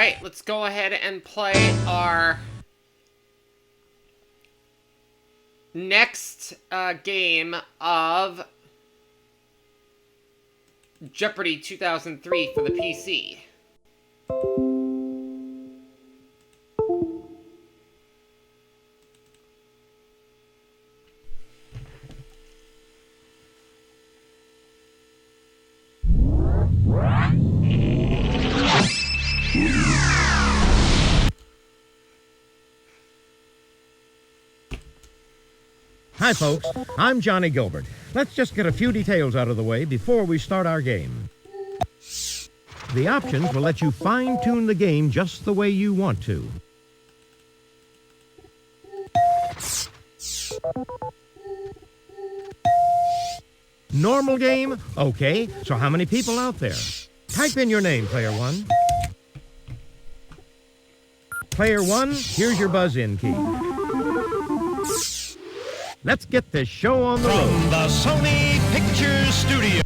Alright, let's go ahead and play our next game of Jeopardy 2003 for the PC. Hi, folks. I'm Johnny Gilbert. Let's just get a few details out of the way before we start our game. The options will let you fine-tune the game just the way you want to. Normal game? Okay, so how many people out there? Type in your name, Player 1. Player 1, here's your buzz-in key. Let's get this show on the road. From the Sony Pictures Studio.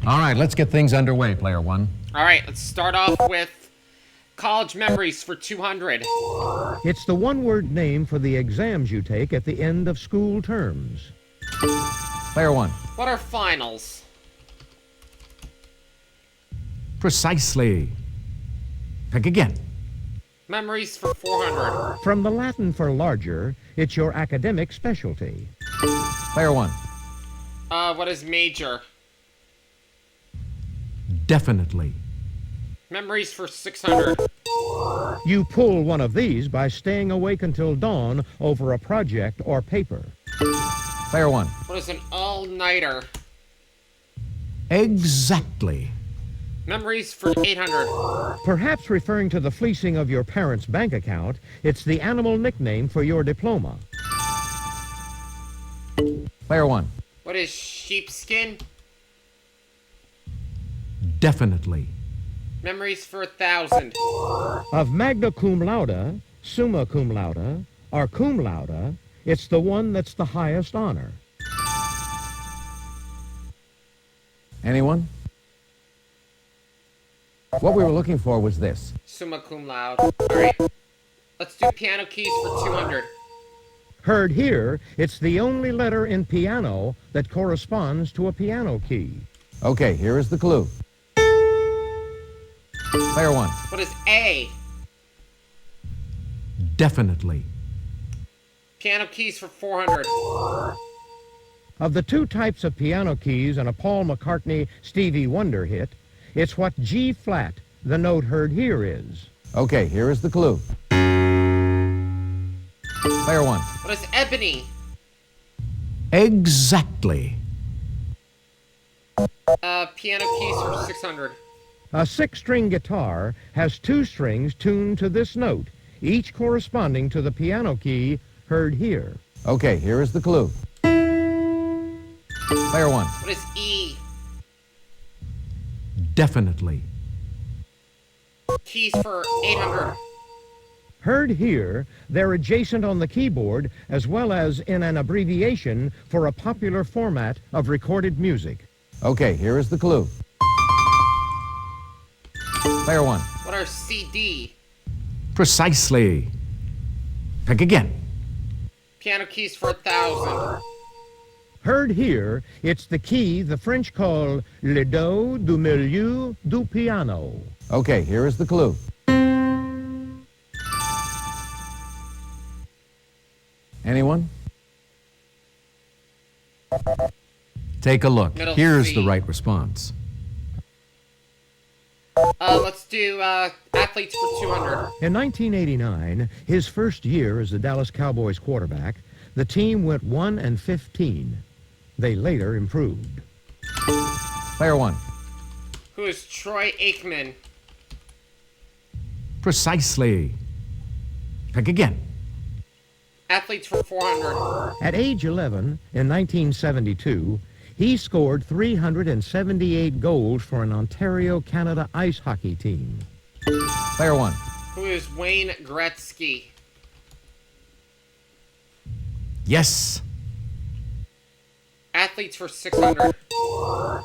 All right, let's get things underway, Player 1. Alright, let's start off with college memories for 200. It's the one-word name for the exams you take at the end of school terms. Player 1. What are finals? Precisely. Pick again. Memories for 400. From the Latin for larger, it's your academic specialty. Player 1. What is major? Definitely. Memories for 600. You pull one of these by staying awake until dawn over a project or paper. Player 1. What is an all-nighter? Exactly. Memories for 800. Perhaps referring to the fleecing of your parents' bank account, it's the animal nickname for your diploma. Player 1. What is sheepskin? Definitely. Memories for 1,000. Of magna cum laude, summa cum laude, or cum laude, it's the one that's the highest honor. Anyone? What we were looking for was this. Summa cum laude. Alright. Let's do piano keys for 200. Heard here, it's the only letter in piano that corresponds to a piano key. Okay, here is the clue. Player 1. What is A? Definitely. Piano keys for 400. Of the two types of piano keys in a Paul McCartney Stevie Wonder hit, it's what G flat, the note heard here, is. Okay, here is the clue. Player 1. What is ebony? Exactly. Piano keys for 600. A six-string guitar has two strings tuned to this note, each corresponding to the piano key heard here. Okay, here is the clue. Player 1. What is E? Definitely. Keys for 800. Heard here, they're adjacent on the keyboard as well as in an abbreviation for a popular format of recorded music. Okay, here is the clue. Player 1. What are CD? Precisely. Pick again. Piano keys for 1,000. Heard here, it's the key the French call le do du milieu du piano. Okay, here is the clue. Anyone? Take a look. Middle Here's C. the right response. Let's do athletes for 200. In 1989, his first year as the Dallas Cowboys quarterback, the team went 1-15. They later improved. Player 1. Who is Troy Aikman? Precisely. Pick again. Athletes for 400. At age 11, in 1972, he scored 378 goals for an Ontario, Canada ice hockey team. Player 1. Who is Wayne Gretzky? Yes. Athletes for 600.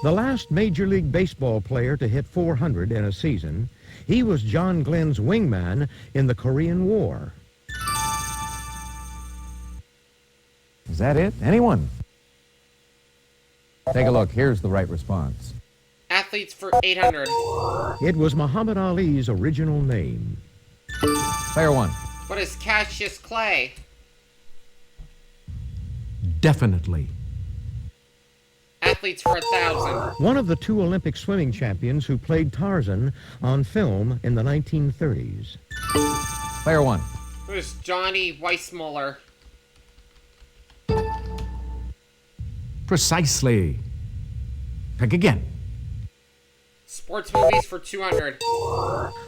The last Major League Baseball player to hit 400 in a season, he was John Glenn's wingman in the Korean War. Is that it? Anyone? Take a look. Here's the right response. Athletes for 800. It was Muhammad Ali's original name. Player one. What is Cassius Clay? Definitely. Athletes for 1,000. One of the two Olympic swimming champions who played Tarzan on film in the 1930s. Player one. What is Johnny Weissmuller? Precisely. Pick again. Sports movies for 200.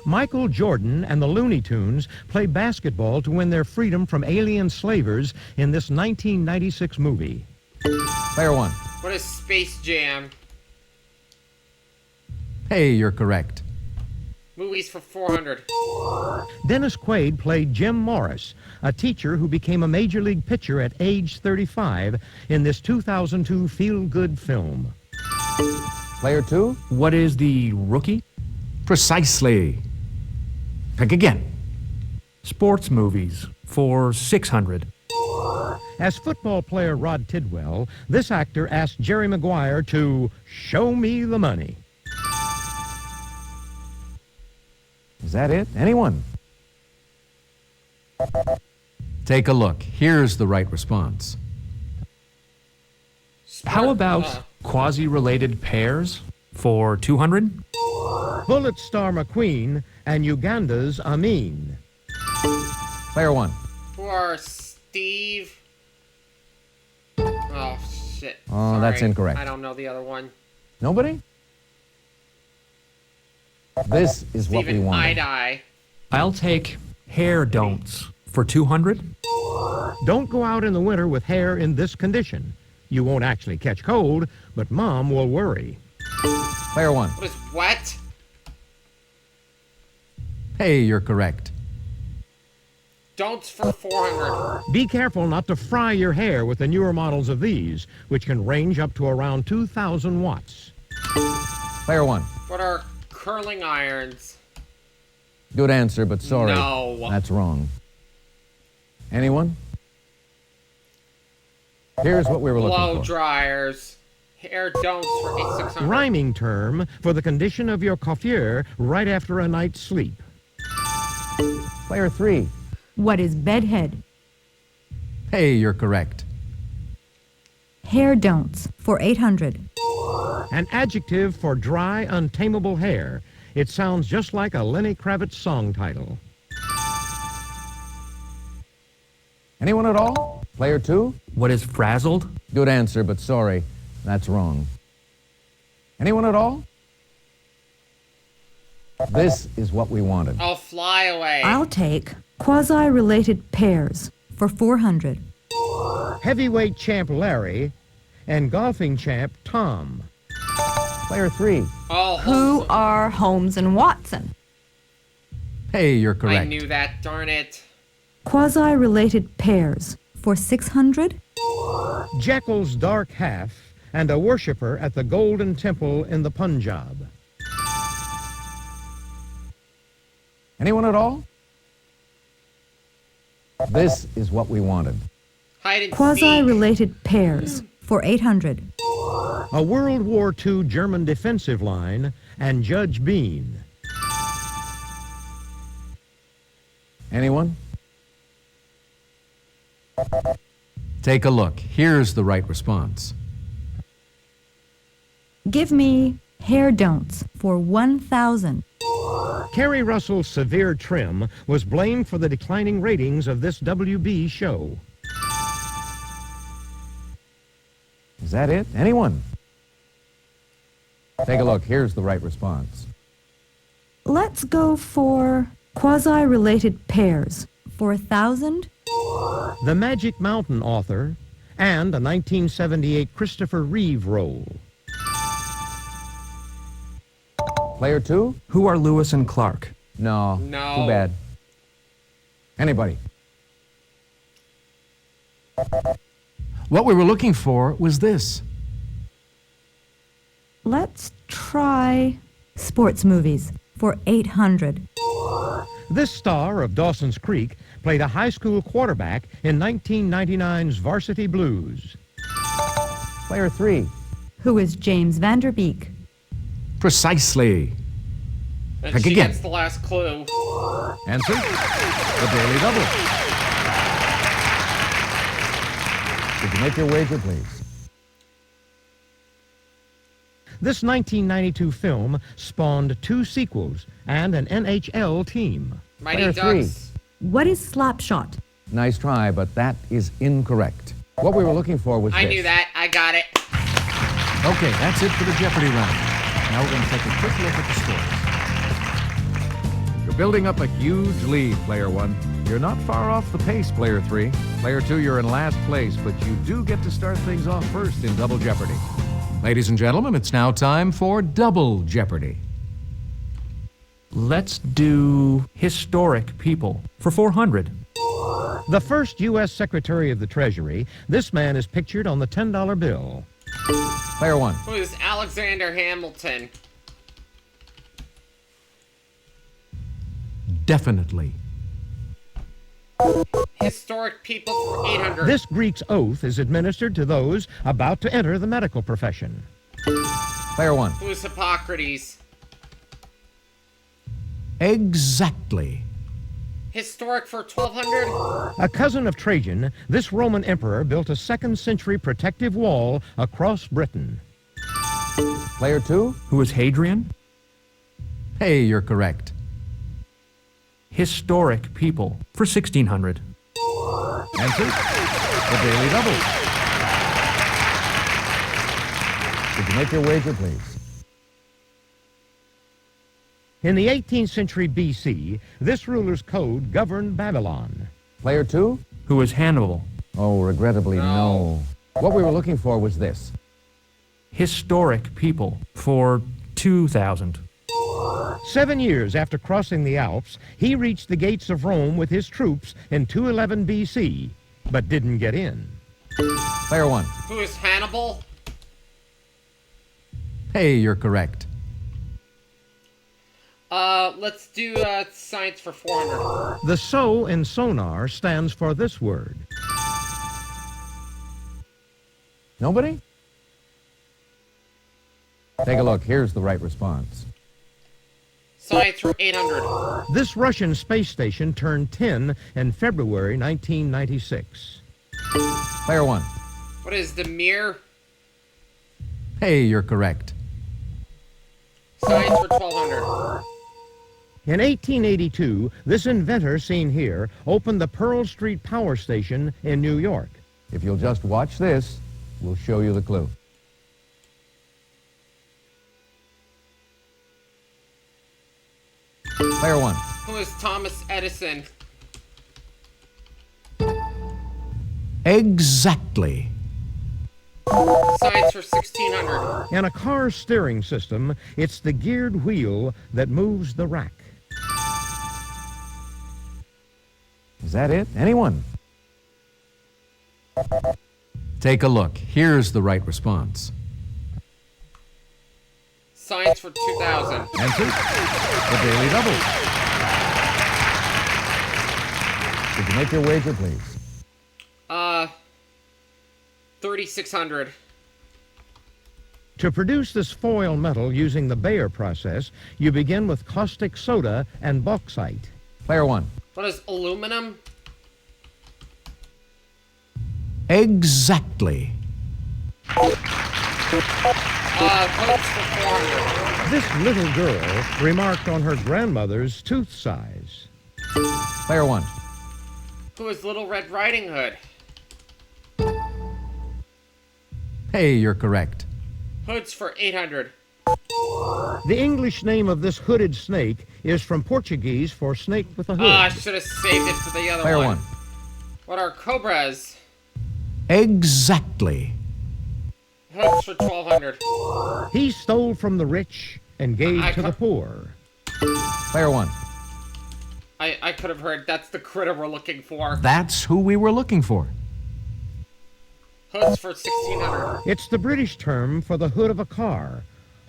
Michael Jordan and the Looney Tunes play basketball to win their freedom from alien slavers in this 1996 movie. Player one. What is Space Jam? Hey, you're correct. Movies for 400. Dennis Quaid played Jim Morris, a teacher who became a major league pitcher at age 35 in this 2002 feel-good film. Player two. What is the rookie? Precisely. Pick again. Sports movies for 600. As football player Rod Tidwell, this actor asked Jerry Maguire to show me the money. Is that it? Anyone? Take a look. Here's the right response. How about quasi-related pairs for 200? Bullet Star McQueen and Uganda's Amin. Player one. For Steve. Oh, shit. Oh, that's Sorry. incorrect. I don't know the other one. Nobody? This is what we Steven wanted. Eye. I'll take hair don'ts for 200. Don't go out in the winter with hair in this condition. You won't actually catch cold, but Mom will worry. Player one. What is wet? Hey, you're correct. Don'ts for 400. Be careful not to fry your hair with the newer models of these, which can range up to around 2,000 watts. Player one. What are curling irons? Good answer, but sorry. No. That's wrong. Anyone? Here's what we were looking Blow for. dryers. Hair don'ts for 8,600. Rhyming term for the condition of your coiffure right after a night's sleep. Player three. What is bedhead? Hey, you're correct. Hair don'ts for 800. An adjective for dry, untamable hair. It sounds just like a Lenny Kravitz song title. Anyone at all? Player two. What is frazzled? Good answer, but sorry. That's wrong. Anyone at all? This is what we wanted. Oh, fly away. I'll take quasi-related pairs for 400. Heavyweight champ Larry and golfing champ Tom. Player three. Oh, Who are Holmes and Watson? Hey, you're correct. I knew that, darn it. Quasi-related pairs for 600. Jekyll's dark half and a worshiper at the Golden Temple in the Punjab. Anyone at all? This is what we wanted. Hide and seek. Quasi-related pairs for 800. A World War II German defensive line and Judge Bean. Anyone? Take a look. Here's the right response. Give me hair don'ts for 1,000. Kerry Russell's severe trim was blamed for the declining ratings of this WB show. Is that it? Anyone? Take a look. Here's the right response. Let's go for quasi-related pairs for 1,000. The Magic Mountain author and a 1978 Christopher Reeve role. Player two? Who are Lewis and Clark? No. No. Too bad. Anybody? What we were looking for was this. Let's try sports movies for 800. This star of Dawson's Creek played a high school quarterback in 1999's Varsity Blues. Player 3. Who is James Vanderbeek? Precisely. And Pick she again. gets the last clue. Answer, the Daily Double. Would you make your wager, please? This 1992 film spawned 2 sequels and an NHL team. Mighty Player Ducks. What is Slapshot? Nice try, but that is incorrect. What we were looking for was I this. knew that. I got it. Okay, that's it for the Jeopardy round. Now we're going to take a quick look at the scores. You're building up a huge lead, Player 1. You're not far off the pace, Player 3. Player 2, you're in last place, but you do get to start things off first in Double Jeopardy. Ladies and gentlemen, it's now time for Double Jeopardy. Let's do historic people for 400. The first U.S. Secretary of the Treasury, this man is pictured on the $10 bill. Player 1. Who is Alexander Hamilton? Definitely. Historic people for 800. This Greek's oath is administered to those about to enter the medical profession. Player 1. Who is Hippocrates? Exactly. Historic for 1200. A cousin of Trajan, this Roman emperor built a 2nd century protective wall across Britain. Player 2. Who is Hadrian? Hey, you're correct. Historic people for 1600. Answer, the Daily Double. Would you make your wager, please? In the 18th century BC, this ruler's code governed Babylon. Player 2. Who is Hannibal? Oh, regrettably, No. no. What we were looking for was this. Historic people for 2000. 7 years after crossing the Alps, he reached the gates of Rome with his troops in 211 BC, but didn't get in. Player 1. Who is Hannibal? Hey, you're correct. Let's do science for 400. The SO in sonar stands for this word. Nobody? Take a look. Here's the right response. Science for 800. This Russian space station turned 10 in February 1996. Player 1. What is the mirror? Hey, you're correct. Science for 1200. In 1882, this inventor seen here opened the Pearl Street Power Station in New York. If you'll just watch this, we'll show you the clue. Player 1. Who is Thomas Edison? Exactly. Science for 1600. In a car's steering system, it's the geared wheel that moves the rack. Is that it? Anyone? Take a look. Here's the right response. Science for 2000. Answer, the Daily Double. Would you make your wager, please? 3600. To produce this foil metal using the Bayer process, you begin with caustic soda and bauxite. Player 1. What is aluminum? Exactly. Votes for 400. This little girl remarked on her grandmother's tooth size. Player 1. Who is Little Red Riding Hood? Hey, you're correct. Hoods for 800. The English name of this hooded snake is from Portuguese for snake with a hood. I should have saved it for the other Player one. 1. What are cobras? Exactly. Hoods for 1200. He stole from the rich and gave to the poor. Player 1. I could have heard that's the critter we're looking for. That's who we were looking for. Hoods for 1600. It's the British term for the hood of a car,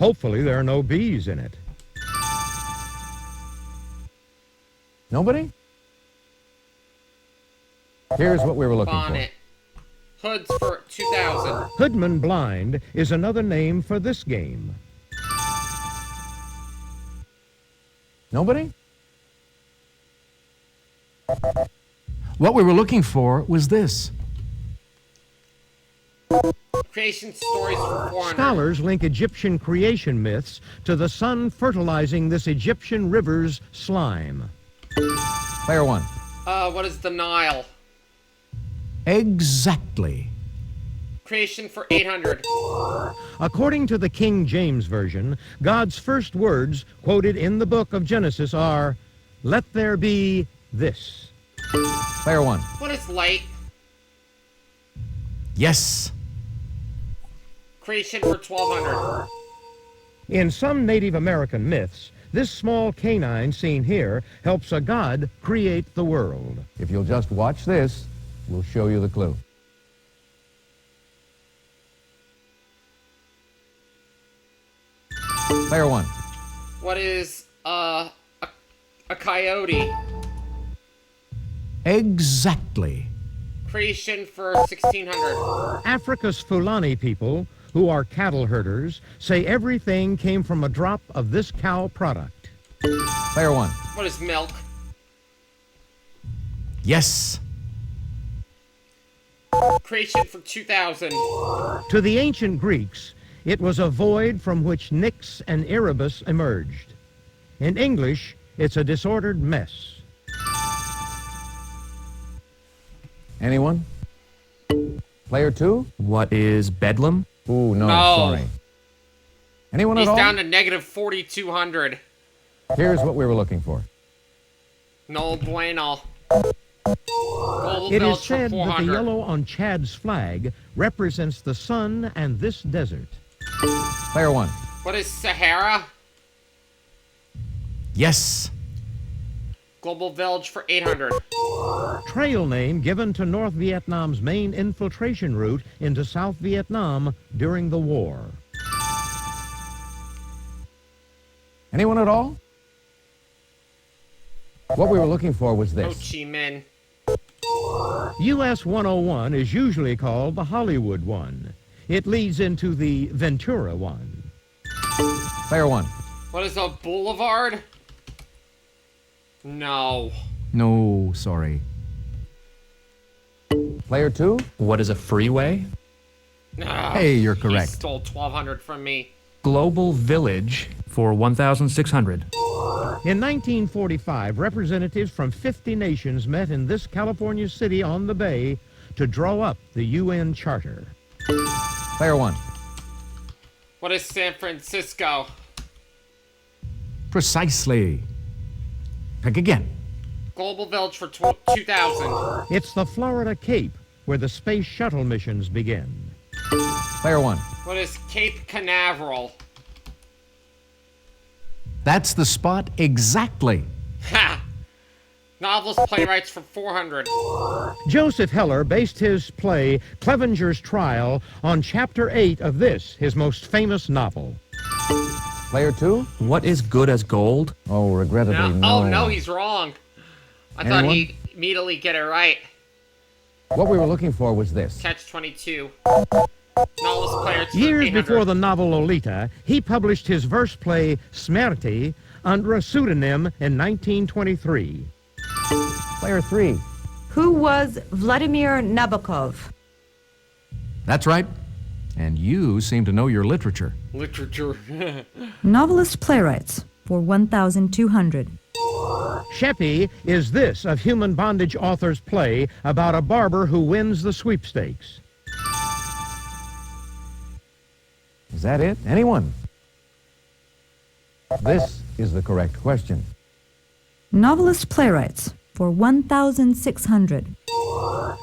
Hopefully there are no bees in it. Nobody? Here's what we were looking Bonnet. Hoods for 2,000. Hoodman Blind is another name for this game. for. Nobody? What we were looking for was this. Creation stories for 400. Scholars link Egyptian creation myths to the sun fertilizing this Egyptian river's slime. Player 1. What is the Nile? Exactly. Creation for 800. According to the King James Version, God's first words quoted in the book of Genesis are, "Let there be this." Player 1. What is light? Yes. Creation for 1,200. In some Native American myths, this small canine seen here helps a god create the world. If you'll just watch this, we'll show you the clue. Player 1. What is a coyote? Exactly. Creation for 1,600. Africa's Fulani people, who are cattle herders, say everything came from a drop of this cow product. Player 1. What is milk? Yes. Creation for 2,000. To the ancient Greeks, it was a void from which Nyx and Erebus emerged. In English, it's a disordered mess. Anyone? Player 2? What is Bedlam? Ooh, no, No. sorry. Anyone He's at all? down to negative 4,200. Here's what we were looking for. No bueno. Global It Village is for said that the 400. yellow on Chad's flag represents the sun and this desert. Player 1. What is Sahara? Yes. Global Village for 800. Trail name given to North Vietnam's main infiltration route into South Vietnam during the war. Anyone at all? What we were looking for was Ho this. Chi Minh. US 101 is usually called the Hollywood one. It leads into the Ventura one. Player 1. What is a boulevard? No. No, sorry. Player 2? What is a freeway? Ah, Hey, you're He correct. stole 1,200 from me. Global Village for 1,600. In 1945, representatives from 50 nations met in this California city on the Bay to draw up the UN Charter. Player 1. What is San Francisco? Precisely. Pick again. Global Village for 2,000. It's the Florida Cape, where the space shuttle missions begin. Player 1. What is Cape Canaveral? That's the spot exactly. Ha! Novelist playwrights for 400. Joseph Heller based his play Clevenger's Trial on Chapter 8 of this, his most famous novel. Player 2? What is good as gold? Oh, regrettably, no. Oh, no, he's wrong. I thought Anyone? he'd immediately get it right. What we were looking for was this. Catch 22. Novelist playwrights for Years 800. before the novel Lolita, he published his verse play Smerty under a pseudonym in 1923. Player 3. Who was Vladimir Nabokov? That's right. And you seem to know your literature. Literature. Novelist playwrights for 1,200. Sheppy is this of Human Bondage author's play about a barber who wins the sweepstakes. Is that it? Anyone? This is the correct question. Novelist playwrights for 1,600.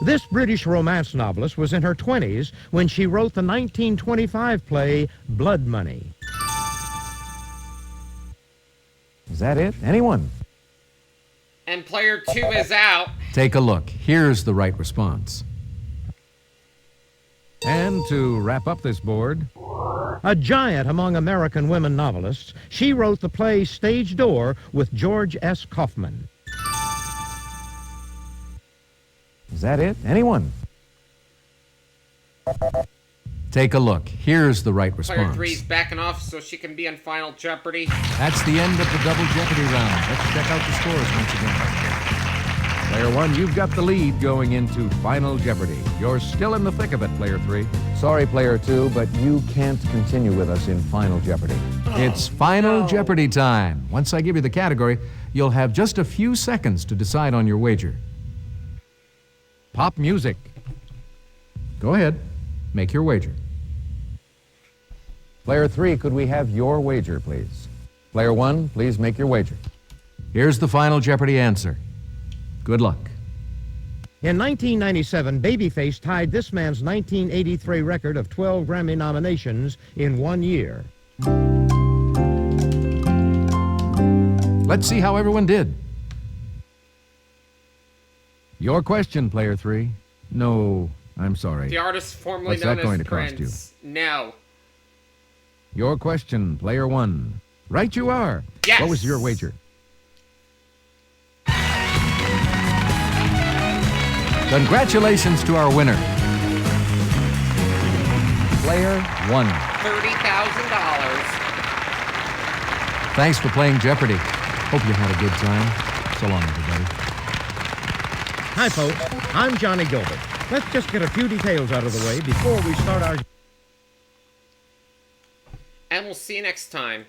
This British romance novelist was in her 20s when she wrote the 1925 play Blood Money. Is that it? Anyone? And player 2 is out. Take a look. Here's the right response. And to wrap up this board, A giant among American women novelists, she wrote the play Stage Door with George S. Kaufman. Is that it? Anyone? Take a look. Here's the right Player response. 3's backing off so she can be on Final Jeopardy. That's the end of the double Jeopardy round. Let's check out the scores once again. Player 1, you've got the lead going into Final Jeopardy. You're still in the thick of it, Player 3. Sorry, Player 2, but you can't continue with us in Final Jeopardy. It's Final Jeopardy time. Once I give you the category, you'll have just a few seconds to decide on your wager. Pop music. Go ahead. Make your wager. Player 3, could we have your wager, please? Player 1, please make your wager. Here's the Final Jeopardy answer. Good luck. In 1997, Babyface tied this man's 1983 record of 12 Grammy nominations in 1 year. Let's see how everyone did. Your question, Player 3. No, I'm sorry. The artist formerly What's known that going as to cost Prince. No. Your question, Player 1. Right you are. Yes. What was your wager? Congratulations to our winner. Player 1. $30,000. Thanks for playing Jeopardy. Hope you had a good time. So long, everybody. Hi, folks. I'm Johnny Gilbert. Let's just get a few details out of the way before we start our... And we'll see you next time.